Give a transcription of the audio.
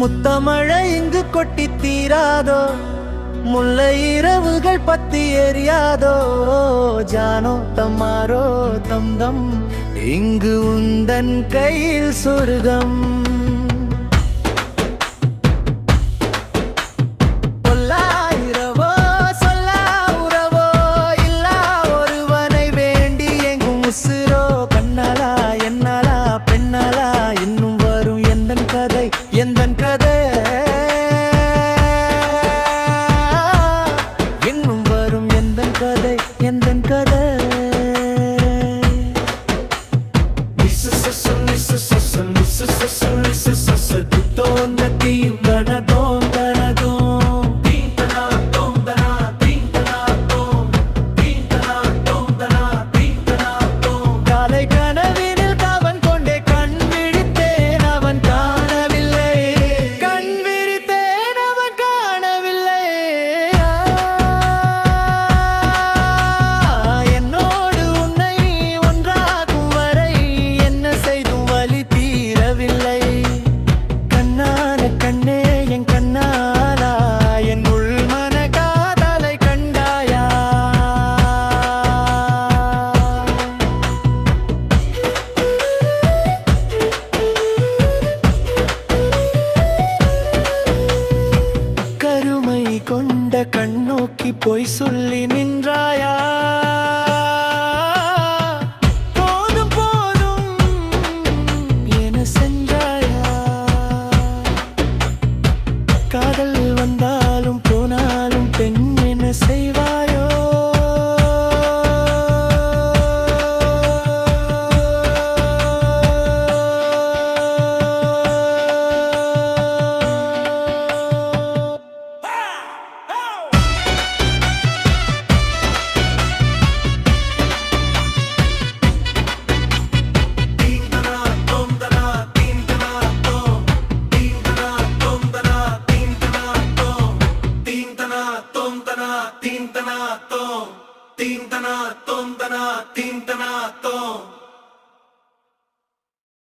முத்தமழை இங்கு கொட்டி தீராதோ, முல்லை இரவுகள் பத்தி எரியாதோ. ஜானோ தம்மாரோ தம் தம், இங்கு உந்தன் கையில் சொர்க்கம். எந்தன் கதை இன்னும் வரும், எந்தன் கதை எந்தன் கதை. கொண்ட கண்ணோக்கி பொய் சொல்லி நின்றாயா? போதும் போதும் என சென்றாயா? காதல் வந்தாலும் போனாலும் பெண் என செய்வாயோ? Tintana, tom, tintana, tom, tana, tintana, tom.